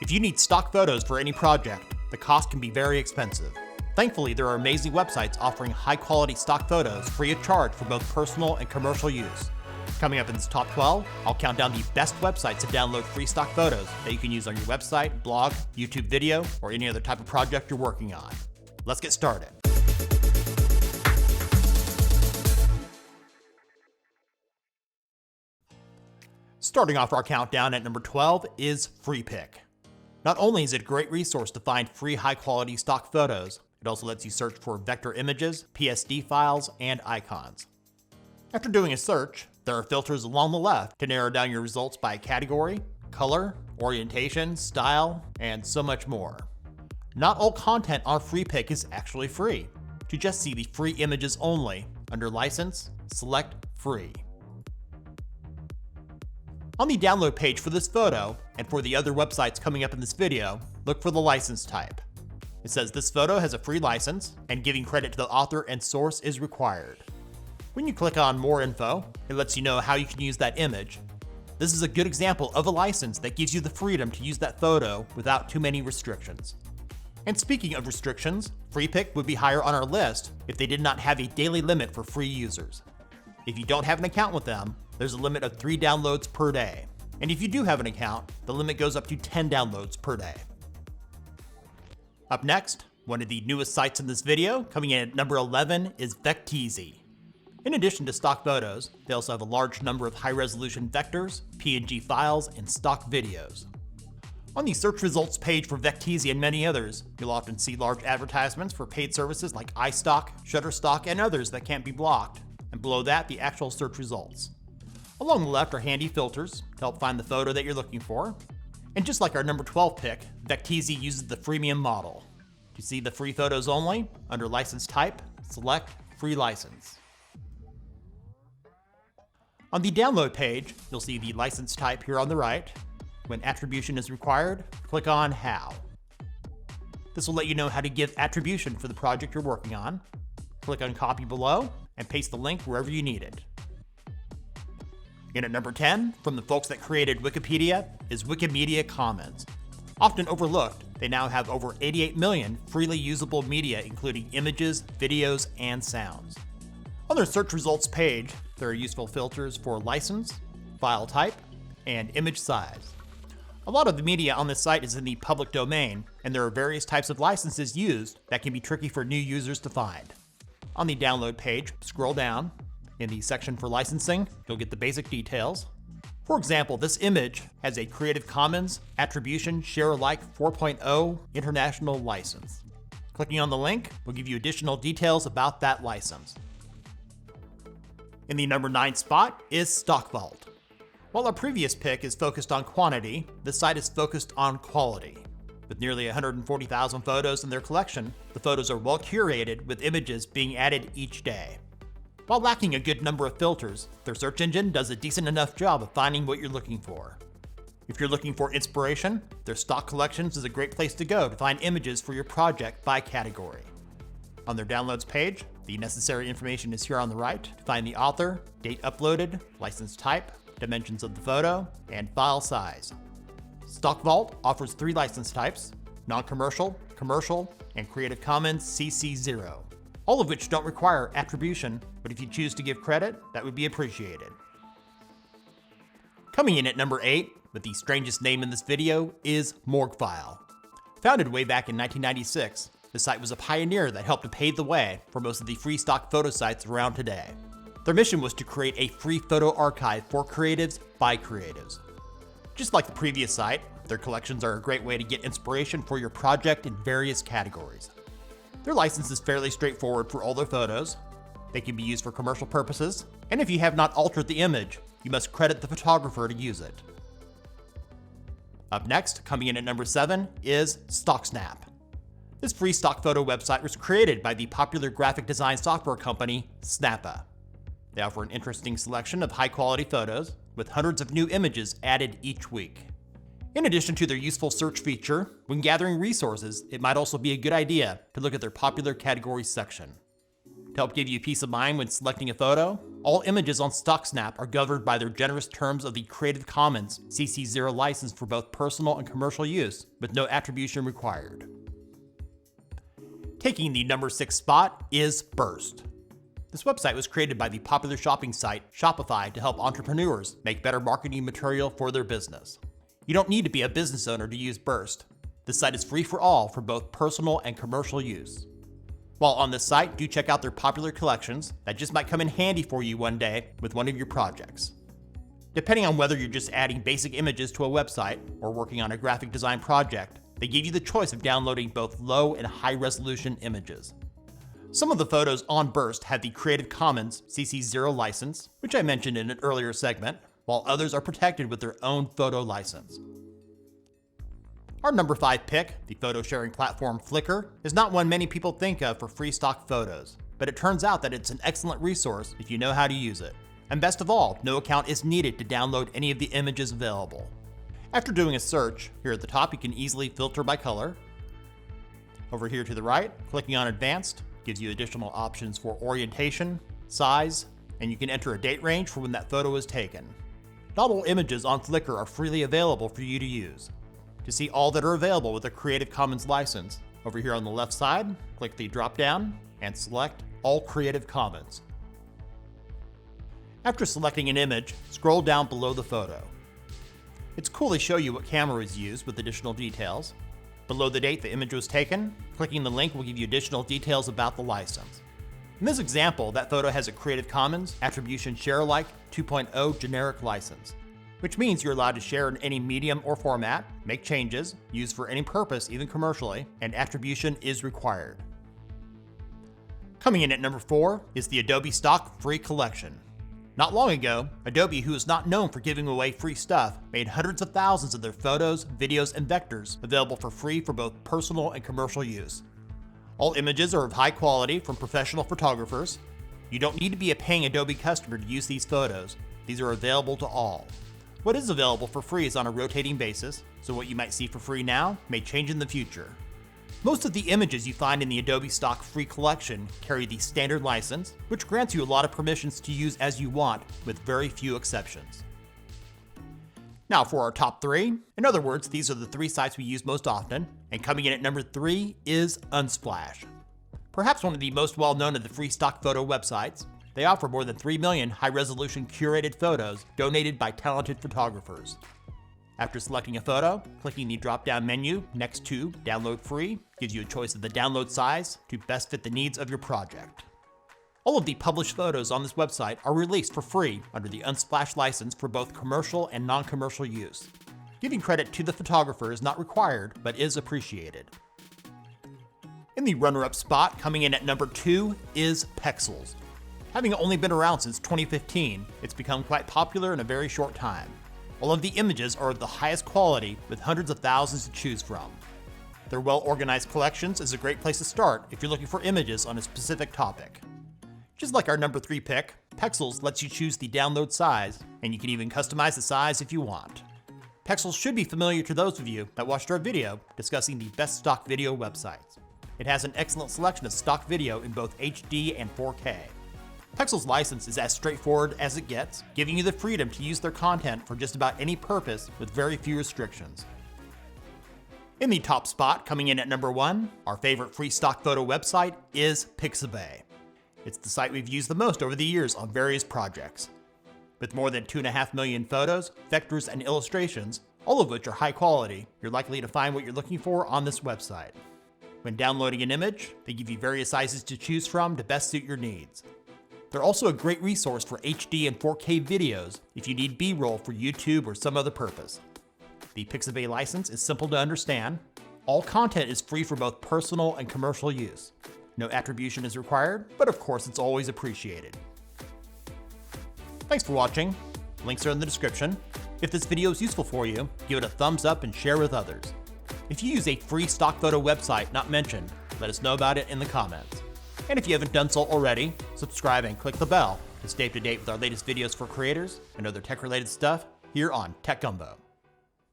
If you need stock photos for any project, the cost can be very expensive. Thankfully, there are amazing websites offering high-quality stock photos free of charge for both personal and commercial use. Coming up in this top 12, I'll count down the best websites to download free stock photos that you can use on your website, blog, YouTube video, or any other type of project you're working on. Let's get started. Starting off our countdown at number 12 is Freepik. Not only is it a great resource to find free high-quality stock photos, it also lets you search for vector images, PSD files, and icons. After doing a search, there are filters along the left to narrow down your results by category, color, orientation, style, and so much more. Not all content on Freepik is actually free. To just see the free images only, under License, select Free. On the download page for this photo, and for the other websites coming up in this video, look for the license type. It says this photo has a free license, and giving credit to the author and source is required. When you click on More Info, it lets you know how you can use that image. This is a good example of a license that gives you the freedom to use that photo without too many restrictions. And speaking of restrictions, Freepik would be higher on our list if they did not have a daily limit for free users. If you don't have an account with them, there's a limit of 3 downloads per day. And if you do have an account, the limit goes up to 10 downloads per day. Up next, one of the newest sites in this video, coming in at number 11, is Vecteezy. In addition to stock photos, they also have a large number of high-resolution vectors, PNG files, and stock videos. On the search results page for Vecteezy and many others, you'll often see large advertisements for paid services like iStock, Shutterstock, and others that can't be blocked. And below that, the actual search results. Along the left are handy filters to help find the photo that you're looking for. And just like our number 12 pick, Vecteezy uses the freemium model. To see the free photos only, under license type, select Free License. On the download page, you'll see the license type here on the right. When attribution is required, click on How. This will let you know how to give attribution for the project you're working on. Click on Copy below and paste the link wherever you need it. In at number 10, from the folks that created Wikipedia, is Wikimedia Commons. Often overlooked, they now have over 88 million freely usable media, including images, videos, and sounds. On their search results page, there are useful filters for license, file type, and image size. A lot of the media on this site is in the public domain, and there are various types of licenses used that can be tricky for new users to find. On the download page, scroll down. In the section for licensing, you'll get the basic details. For example, this image has a Creative Commons Attribution Share Alike 4.0 International license. Clicking on the link will give you additional details about that license. In the number 9 spot is Stockvault. While our previous pick is focused on quantity, this site is focused on quality. With nearly 140,000 photos in their collection, the photos are well curated with images being added each day. While lacking a good number of filters, their search engine does a decent enough job of finding what you're looking for. If you're looking for inspiration, their stock collections is a great place to go to find images for your project by category. On their downloads page, the necessary information is here on the right to find the author, date uploaded, license type, dimensions of the photo, and file size. Stockvault offers 3 license types: non-commercial, commercial, and Creative Commons CC0. All of which don't require attribution, but if you choose to give credit, that would be appreciated. Coming in at number 8, with the strangest name in this video, is MorgueFile. Founded way back in 1996, the site was a pioneer that helped to pave the way for most of the free stock photo sites around today. Their mission was to create a free photo archive for creatives by creatives. Just like the previous site, their collections are a great way to get inspiration for your project in various categories. Their license is fairly straightforward for all their photos. They can be used for commercial purposes, and if you have not altered the image, you must credit the photographer to use it. Up next, coming in at number 7, is StockSnap. This free stock photo website was created by the popular graphic design software company, Snappa. They offer an interesting selection of high-quality photos, with hundreds of new images added each week. In addition to their useful search feature, when gathering resources, it might also be a good idea to look at their popular categories section. To help give you peace of mind when selecting a photo, all images on StockSnap are governed by their generous terms of the Creative Commons CC0 license for both personal and commercial use, with no attribution required. Taking the number 6 spot is Burst. This website was created by the popular shopping site Shopify to help entrepreneurs make better marketing material for their business. You don't need to be a business owner to use Burst. This site is free for all for both personal and commercial use. While on this site, do check out their popular collections that just might come in handy for you one day with one of your projects. Depending on whether you're just adding basic images to a website or working on a graphic design project, they give you the choice of downloading both low and high resolution images. Some of the photos on Burst have the Creative Commons CC0 license, which I mentioned in an earlier segment, while others are protected with their own photo license. Our number 5 pick, the photo sharing platform Flickr, is not one many people think of for free stock photos, but it turns out that it's an excellent resource if you know how to use it. And best of all, no account is needed to download any of the images available. After doing a search, here at the top you can easily filter by color. Over here to the right, clicking on Advanced gives you additional options for orientation, size, and you can enter a date range for when that photo was taken. Not all images on Flickr are freely available for you to use. To see all that are available with a Creative Commons license, over here on the left side, click the drop-down and select All Creative Commons. After selecting an image, scroll down below the photo. It's cool to show you what camera was used with additional details. Below the date the image was taken, clicking the link will give you additional details about the license. In this example, that photo has a Creative Commons Attribution Share-alike 2.0 generic license, which means you're allowed to share in any medium or format, make changes, use for any purpose, even commercially, and attribution is required. Coming in at number 4 is the Adobe Stock Free Collection. Not long ago, Adobe, who is not known for giving away free stuff, made hundreds of thousands of their photos, videos, and vectors available for free for both personal and commercial use. All images are of high quality from professional photographers. You don't need to be a paying Adobe customer to use these photos. These are available to all. What is available for free is on a rotating basis, so what you might see for free now may change in the future. Most of the images you find in the Adobe Stock Free Collection carry the standard license, which grants you a lot of permissions to use as you want, with very few exceptions. Now for our top 3. In other words, these are the 3 sites we use most often, and coming in at number 3 is Unsplash. Perhaps one of the most well-known of the free stock photo websites, they offer more than 3 million high-resolution curated photos donated by talented photographers. After selecting a photo, clicking the drop-down menu next to Download Free gives you a choice of the download size to best fit the needs of your project. All of the published photos on this website are released for free under the Unsplash license for both commercial and non-commercial use. Giving credit to the photographer is not required, but is appreciated. In the runner-up spot, coming in at number 2 is Pexels. Having only been around since 2015, it's become quite popular in a very short time. All of the images are of the highest quality with hundreds of thousands to choose from. Their well-organized collections is a great place to start if you're looking for images on a specific topic. Just like our number 3 pick, Pexels lets you choose the download size, and you can even customize the size if you want. Pexels should be familiar to those of you that watched our video discussing the best stock video websites. It has an excellent selection of stock video in both HD and 4K. Pexels' license is as straightforward as it gets, giving you the freedom to use their content for just about any purpose with very few restrictions. In the top spot, coming in at number 1, our favorite free stock photo website is Pixabay. It's the site we've used the most over the years on various projects. With more than 2.5 million photos, vectors, and illustrations, all of which are high quality, you're likely to find what you're looking for on this website. When downloading an image, they give you various sizes to choose from to best suit your needs. They're also a great resource for HD and 4K videos if you need B-roll for YouTube or some other purpose. The Pixabay license is simple to understand. All content is free for both personal and commercial use. No attribution is required, but of course it's always appreciated. Thanks for watching. Links are in the description. If this video is useful for you, give it a thumbs up and share with others. If you use a free stock photo website not mentioned, let us know about it in the comments. And if you haven't done so already, subscribe and click the bell to stay up to date with our latest videos for creators and other tech-related stuff here on Tech Gumbo.